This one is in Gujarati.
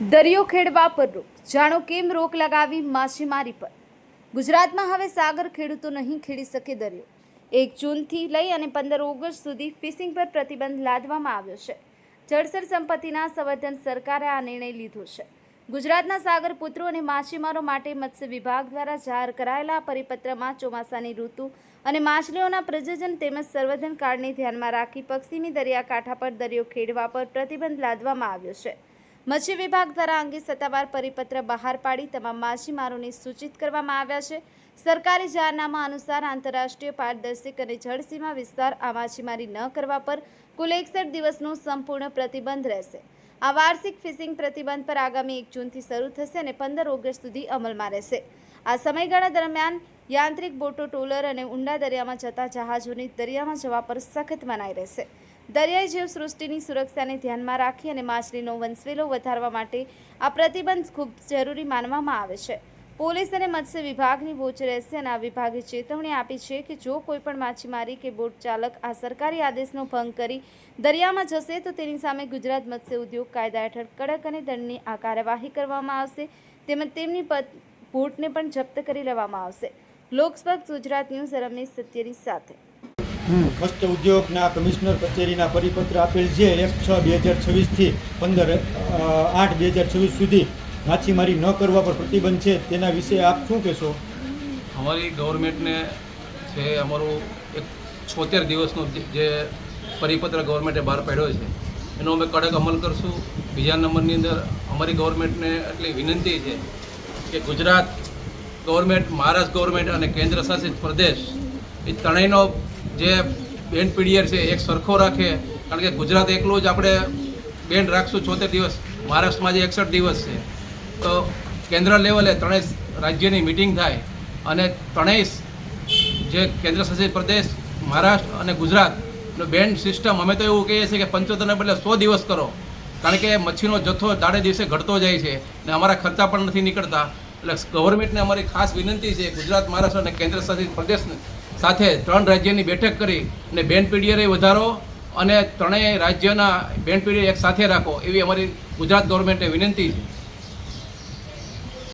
દરિયો ખેડવા પર રોક, જાણો કેમ રોક લગાવી માછીમારી પર। ગુજરાતમાં હવે સાગર ખેડૂતો નહીં ખેડી શકે દરિયો। 1 જૂનથી લઈ અને 15 ઓગસ્ટ સુધી ફિશિંગ પર પ્રતિબંધ લાદવામાં આવ્યો છે। જળચર સંપત્તિના સંવર્ધન સરકારે આ નિર્ણય લીધો છે। ગુજરાતના સાગર પુત્રો અને માછીમારો માટે મત્સ્ય વિભાગ દ્વારા જાહેર કરાયેલા પરિપત્રમાં ચોમાસાની ઋતુ અને માછલીઓના પ્રજનન તેમજ સંવર્ધન કાળને ધ્યાનમાં રાખી પશ્ચિમી દરિયાકાંઠા પર દરિયો ખેડવા પર પ્રતિબંધ લાદવામાં આવ્યો છે। મત્સ્ય વિભાગ દ્વારા અંગે સત્તાવાર પરિપત્ર બહાર પાડી તમામ માછીમારોને સૂચિત કરવામાં આવ્યા છે। સરકારી જાહેરનામા અનુસાર આંતરરાષ્ટ્રીય પારદર્શક અને જળસીમા વિસ્તાર આ માછીમારી ન કરવા પર કુલ 61 દિવસનો સંપૂર્ણ પ્રતિબંધ રહેશે। આ વાર્ષિક ફિશિંગ પ્રતિબંધ પર આગામી 1 જૂનથી શરૂ થશે અને 15 ઓગસ્ટ સુધી અમલમાં રહેશે। આ સમયગાળા દરમિયાન યાંત્રિક બોટો, ટ્રોલર અને ઊંડા દરિયામાં જતા જહાજોની દરિયામાં જવા પર સખત મનાઈ રહેશે। દરિયાઈ જીવસૃષ્ટિની સુરક્ષાને ધ્યાનમાં રાખી અને માછલીનો વંશવેલો વધારવા માટે આ પ્રતિબંધ ખૂબ જરૂરી માનવામાં આવે છે। પોલીસ અને મત્સ્ય વિભાગની વોચ રહેશે અને આ વિભાગે ચેતવણી આપી છે કે જો કોઈ પણ માછીમારી કે બોટ ચાલક આ સરકારી આદેશનો ભંગ કરી દરિયામાં જશે તો તેની સામે ગુજરાત મત્સ્ય ઉદ્યોગ કાયદા હેઠળ કડક અને દંડની આ કાર્યવાહી કરવામાં આવશે તેમજ તેમની બોટને પણ જપ્ત કરી લેવામાં આવશે। લોકસભા ગુજરાત ન્યૂઝ રમેશ સત્યની સાથે। મત્સ્ય ઉદ્યોગના કમિશનર કચેરીના પરિપત્ર આપેલ છે 1/6/2026 થી 15/8/2026 સુધી માછીમારી ન કરવા પર પ્રતિબંધ છે, તેના વિશે આપ શું કહેશો? અમારી ગવર્મેન્ટને છે અમારું એક 76 દિવસનો જે પરિપત્ર ગવર્મેન્ટે બહાર પાડ્યો છે એનો અમે કડક અમલ કરશું। બીજા નંબરની અંદર અમારી ગવર્મેન્ટને એટલી વિનંતી છે કે ગુજરાત ગવર્મેન્ટ, મહારાષ્ટ્ર ગવર્મેન્ટ અને કેન્દ્ર શાસિત પ્રદેશ એ ત્રણેયનો જે બેન્ડ પીરિયડ છે એક સરખો રાખે, કારણ કે ગુજરાત એકલું જ આપણે બેન્ડ રાખશું 74 દિવસ, મહારાષ્ટ્રમાં જે 61 દિવસ છે, તો કેન્દ્ર લેવલે ત્રણેય રાજ્યની મિટિંગ થાય અને ત્રણેય જે કેન્દ્ર શાસિત પ્રદેશ, મહારાષ્ટ્ર અને ગુજરાતનો બેન્ડ સિસ્ટમ અમે તો એવું કહીએ છીએ કે 75ને બદલે 100 દિવસ કરો, કારણ કે મચ્છીનો જથ્થો દાડે દિવસે ઘટતો જાય છે અને અમારા ખર્ચા પણ નથી નીકળતા। એટલે ગવર્મેન્ટને અમારી ખાસ વિનંતી છે ગુજરાત, મહારાષ્ટ્ર અને કેન્દ્ર શાસિત પ્રદેશને સાથે 3 રાજ્યની બેઠક કરી અને બેન્ડ પીરિયડ વધારો અને ત્રણેય રાજ્યના બેન્ડ પીરિયડ એક સાથે રાખો એવી અમારી ગુજરાત ગવર્મેન્ટને વિનંતી છે।